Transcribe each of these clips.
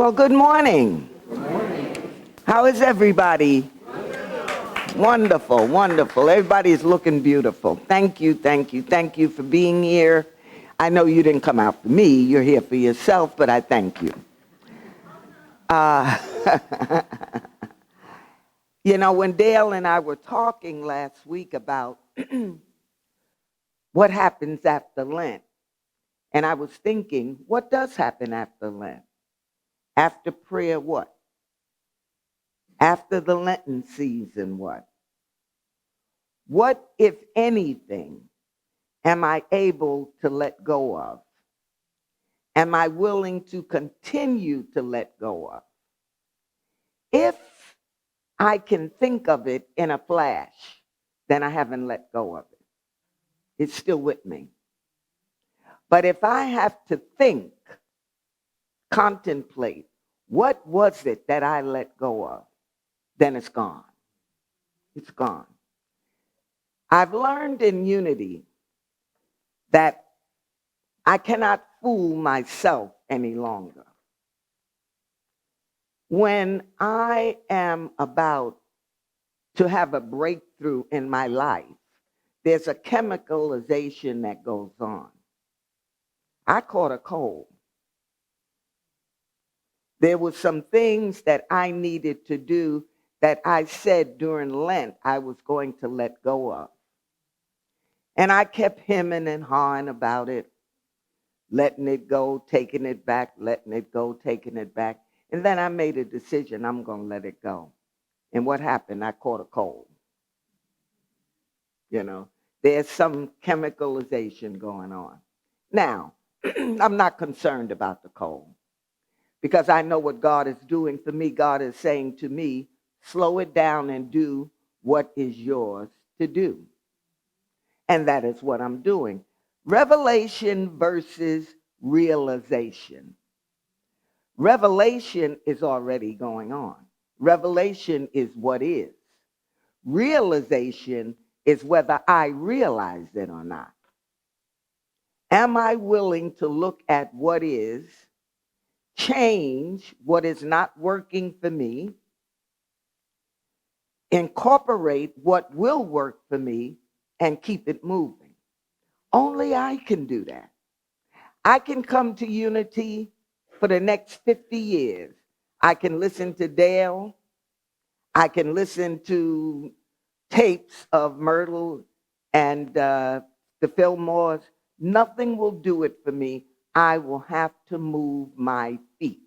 Well, good morning. How is everybody? Wonderful, wonderful. Everybody's looking beautiful. Thank you, thank you, thank you for being here. I know you didn't come out for me. You're here for yourself, but I thank you. You know, when Dale and I were talking last week about what happens after Lent, and I was thinking, what does happen after Lent? After prayer, what? After the Lenten season, what? What, if anything, am I able to let go of? Am I willing to continue to let go of? If I can think of it in a flash, then I haven't let go of it. It's still with me. But if I have to think, contemplate, what was it that I let go of? Then it's gone. It's gone. I've learned in Unity that I cannot fool myself any longer. When I am about to have a breakthrough in my life, there's a chemicalization that goes on. I caught a cold. There were some things that I needed to do that I said during Lent I was going to let go of. And I kept hemming and hawing about it, letting it go, taking it back, letting it go, taking it back. And then I made a decision, I'm going to let it go. And what happened? I caught a cold. You know, there's some chemicalization going on. Now, I'm not concerned about the cold because I know what God is doing for me. God is saying to me, slow it down and do what is yours to do. And that is what I'm doing. Revelation versus realization. Revelation is already going on. Revelation is what is. Realization is whether I realize it or not. Am I willing to look at what is, change what is not working for me, incorporate what will work for me, and keep it moving? Only I can do that. I can come to Unity for the next 50 years. I can listen to Dale. I can listen to tapes of Myrtle and the Fillmores. Nothing will do it for me. I will have to move my feet.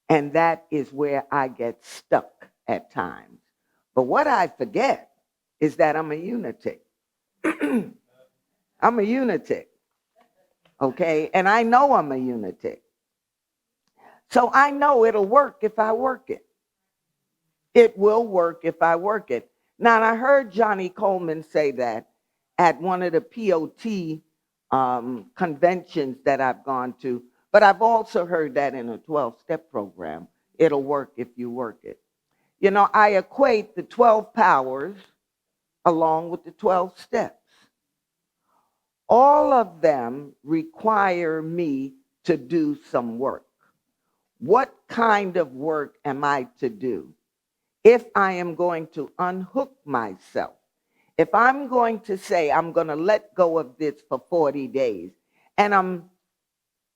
And that is where I get stuck at times. But what I forget is that I'm a unitic. I'm a unitic. Okay? And I know I'm a unitic. So I know it'll work if I work it. It will work if I work it. Now, I heard Johnny Coleman say that at one of the POT conventions that I've gone to, but I've also heard that in a 12-step program. It'll work if you work it. You know, I equate the 12 powers along with the 12 steps. All of them require me to do some work. What kind of work am I to do? If I am going to unhook myself, if I'm going to say I'm going to let go of this for 40 days, and I'm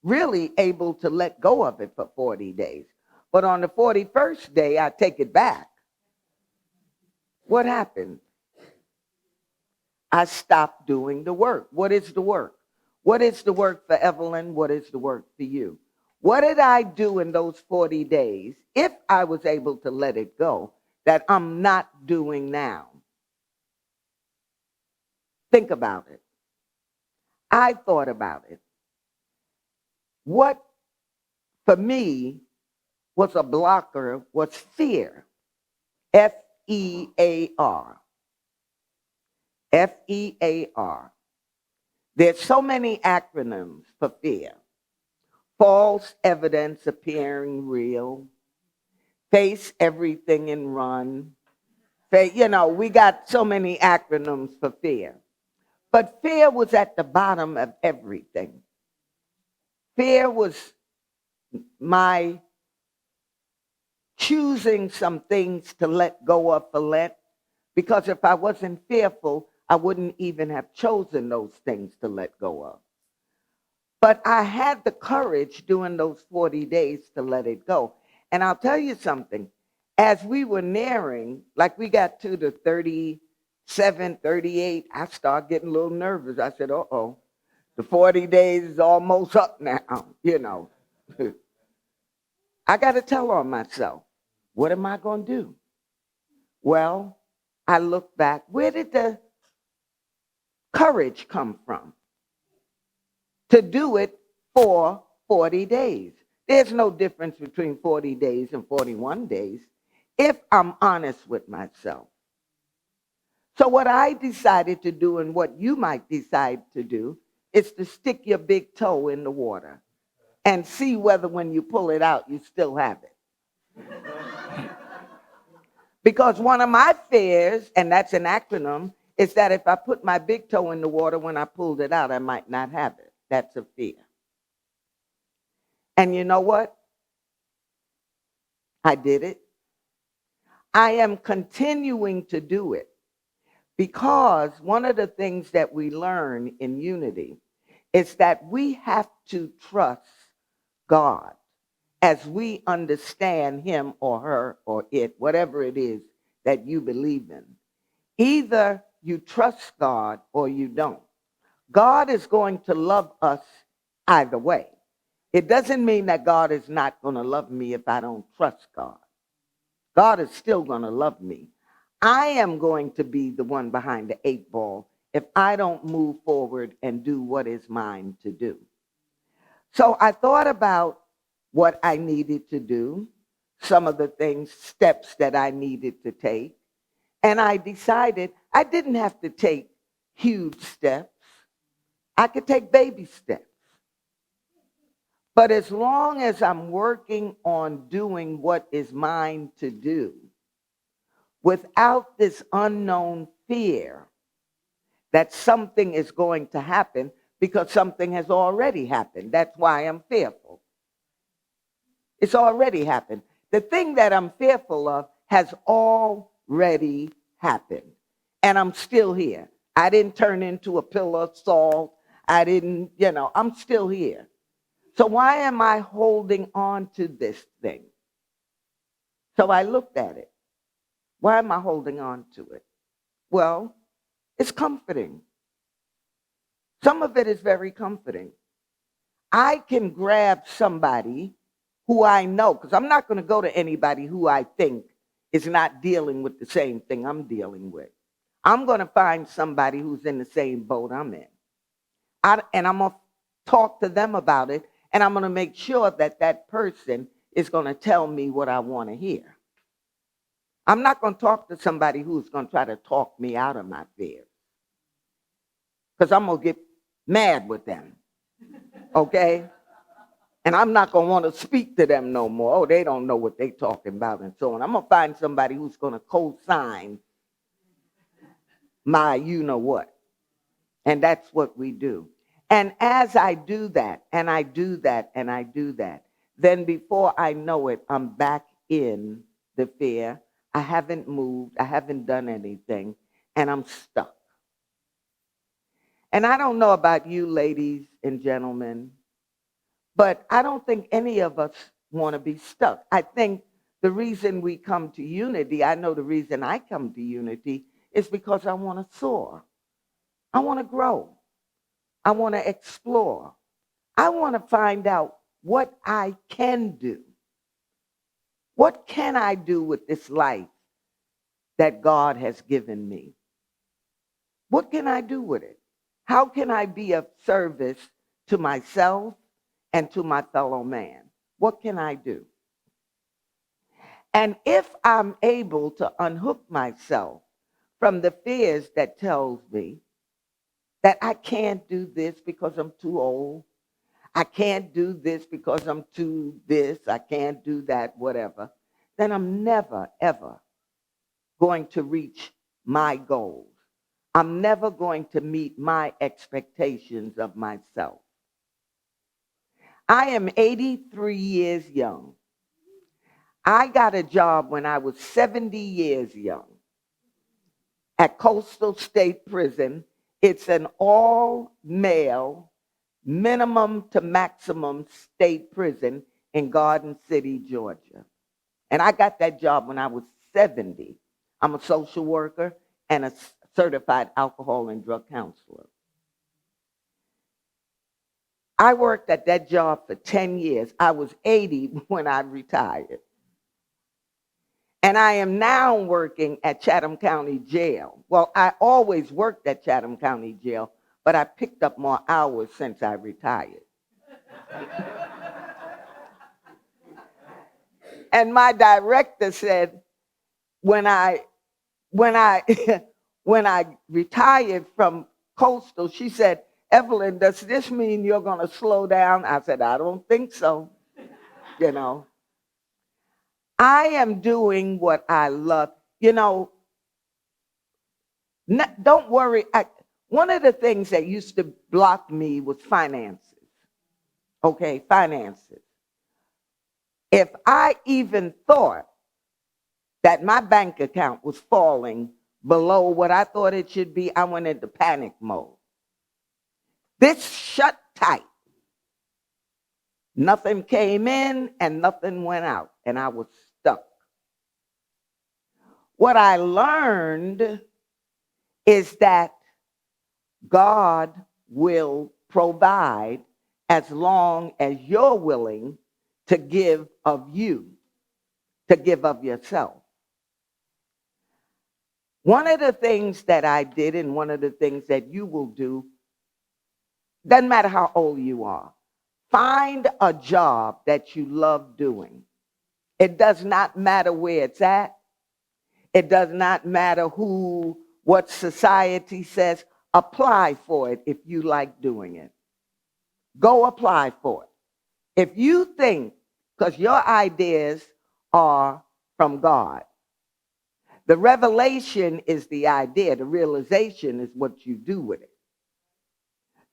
really able to let go of it for 40 days, but on the 41st day, I take it back, what happens? I stop doing the work. What is the work? What is the work for Evelyn? What is the work for you? What did I do in those 40 days, if I was able to let it go, that I'm not doing now? Think about it. I thought about it. What, for me, was a blocker was fear. F-E-A-R. F-E-A-R. There's so many acronyms for fear. False evidence appearing real. Face everything and run. You know, we got so many acronyms for fear. But fear was at the bottom of everything. Fear was my choosing some things to let go of for Lent, because if I wasn't fearful, I wouldn't even have chosen those things to let go of. But I had the courage during those 40 days to let it go. And I'll tell you something. As we were nearing, like we got to the 37, 38, I started getting a little nervous. I said, uh-oh, the 40 days is almost up now, you know. I got to tell on myself, what am I going to do? Well, I look back. Where did the courage come from to do it for 40 days? There's no difference between 40 days and 41 days if I'm honest with myself. So what I decided to do, and what you might decide to do, is to stick your big toe in the water and see whether when you pull it out, you still have it. Because one of my fears, and that's an acronym, is that if I put my big toe in the water, when I pulled it out, I might not have it. That's a fear. And you know what? I did it. I am continuing to do it, because one of the things that we learn in Unity is that we have to trust God as we understand him or her or it, whatever it is that you believe in. Either you trust God or you don't. God is going to love us either way. It doesn't mean that God is not going to love me if I don't trust God. God is still going to love me. I am going to be the one behind the 8 ball if I don't move forward and do what is mine to do. So I thought about what I needed to do, some of the things, steps that I needed to take, and I decided I didn't have to take huge steps. I could take baby steps. But as long as I'm working on doing what is mine to do, without this unknown fear that something is going to happen, because something has already happened. That's why I'm fearful. It's already happened. The thing that I'm fearful of has already happened. And I'm still here. I didn't turn into a pillar of salt. I didn't, I'm still here. So why am I holding on to this thing? So I looked at it. Why am I holding on to it? Well, it's comforting. Some of it is very comforting. I can grab somebody who I know, because I'm not going to go to anybody who I think is not dealing with the same thing I'm dealing with. I'm going to find somebody who's in the same boat I'm in. And I'm going to talk to them about it, and I'm going to make sure that that person is going to tell me what I want to hear. I'm not going to talk to somebody who's going to try to talk me out of my fears, because I'm going to get mad with them, okay? And I'm not going to want to speak to them no more. Oh, they don't know what they're talking about and so on. I'm going to find somebody who's going to co-sign my you-know-what. And that's what we do. And as I do that, and I do that, and I do that, then before I know it, I'm back in the fear. I haven't moved. I haven't done anything. And I'm stuck. And I don't know about you, ladies and gentlemen, but I don't think any of us want to be stuck. I think the reason we come to Unity, I know the reason I come to Unity, is because I want to soar. I want to grow. I want to explore. I want to find out what I can do. What can I do with this life that God has given me? What can I do with it? How can I be of service to myself and to my fellow man? What can I do? And if I'm able to unhook myself from the fears that tells me that I can't do this because I'm too old, I can't do this because I'm too this, I can't do that, whatever, then I'm never, ever going to reach my goals. I'm never going to meet my expectations of myself. I am 83 years young. I got a job when I was 70 years young at Coastal State Prison. It's an all-male, minimum to maximum state prison in Garden City, Georgia. And I got that job when I was 70. I'm a social worker and a certified alcohol and drug counselor. I worked at that job for 10 years. I was 80 when I retired. And I am now working at Chatham County Jail. Well, I always worked at Chatham County Jail, but I picked up more hours since I retired. And my director said, when I when I retired from Coastal, she said, Evelyn, does this mean you're going to slow down? I said, I don't think so. You know, I am doing what I love. You know, don't worry. One of the things that used to block me was finances. Okay, finances. If I even thought that my bank account was falling below what I thought it should be, I went into panic mode. This shut tight. Nothing came in and nothing went out, and I was stuck. What I learned is that God will provide as long as you're willing to give of you, to give of yourself. One of the things that I did, and one of the things that you will do, doesn't matter how old you are, find a job that you love doing. It does not matter where it's at. It does not matter what society says. Apply for it if you like doing it. Go apply for it. If you think, because your ideas are from God, the revelation is the idea. The realization is what you do with it.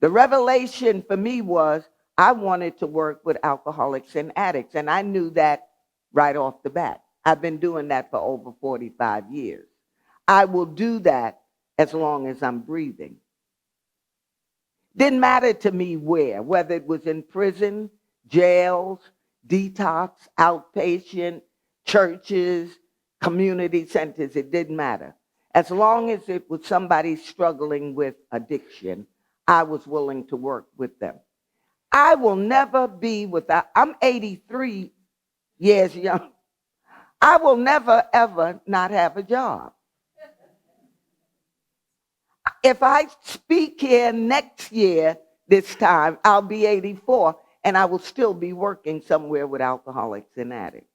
The revelation for me was I wanted to work with alcoholics and addicts, and I knew that right off the bat. I've been doing that for over 45 years. I will do that as long as I'm breathing. Didn't matter to me whether it was in prison, jails, detox, outpatient, churches, community centers, it didn't matter. As long as it was somebody struggling with addiction, I was willing to work with them. I will never be without, I'm 83 years young. I will never, ever not have a job. If I speak here next year, this time, I'll be 84, and I will still be working somewhere with alcoholics and addicts.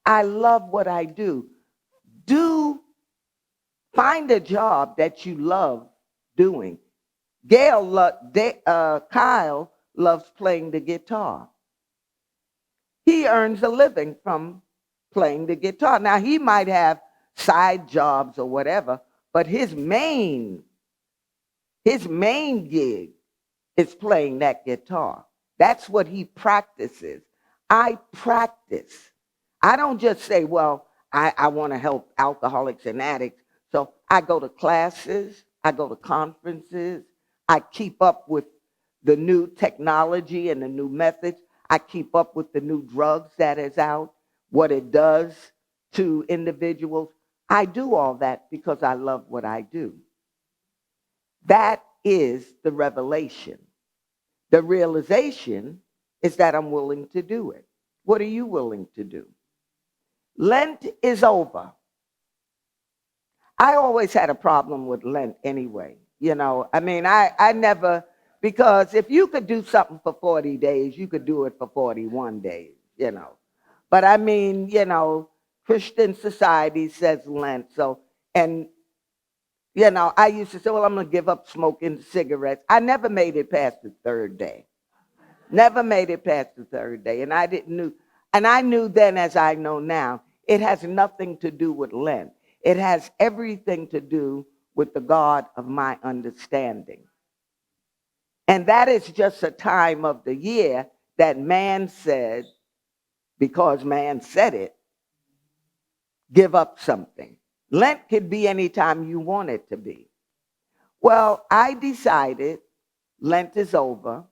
I love what I do. Find a job that you love doing. Kyle loves playing the guitar. He earns a living from playing the guitar. Now, he might have side jobs or whatever, but his main gig is playing that guitar. That's what he practices. I practice. I don't just say, well, I want to help alcoholics and addicts. So I go to classes, I go to conferences, I keep up with the new technology and the new methods. I keep up with the new drugs that is out, what it does to individuals. I do all that because I love what I do. That is the revelation. The realization is that I'm willing to do it. What are you willing to do? Lent is over. I always had a problem with Lent anyway. You know, I mean, I never, because if you could do something for 40 days, you could do it for 41 days, you know. But I mean, you know, Christian society says Lent. So, and, you know, I used to say, well, I'm going to give up smoking cigarettes. I never made it past the third day. Never made it past the third day. And I knew then, as I know now, it has nothing to do with Lent. It has everything to do with the God of my understanding. And that is just a time of the year that man said, because man said it, give up something. Lent could be any time you want it to be. Well, I decided Lent is over,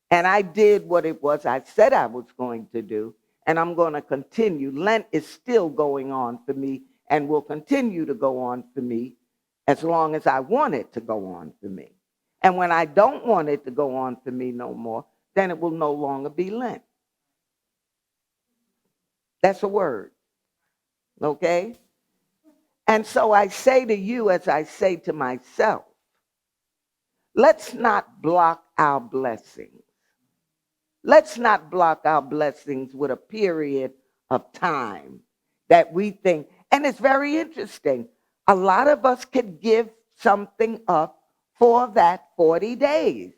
and I did what it was I said I was going to do, and I'm going to continue. Lent is still going on for me and will continue to go on for me as long as I want it to go on for me. And when I don't want it to go on for me no more, then it will no longer be Lent. That's a word, okay? And so I say to you, as I say to myself, let's not block our blessings. Let's not block our blessings with a period of time that we think, and it's very interesting. A lot of us could give something up for that 40 days.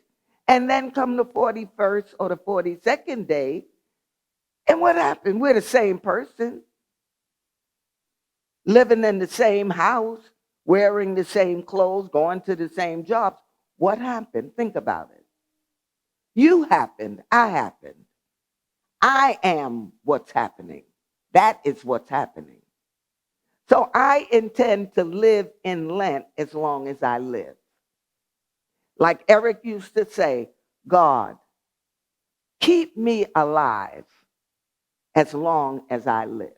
And then come the 41st or the 42nd day, and what happened? We're the same person, living in the same house, wearing the same clothes, going to the same jobs. What happened? Think about it. You happened. I happened. I am what's happening. That is what's happening. So I intend to live in Lent as long as I live. Like Eric used to say, God, keep me alive as long as I live.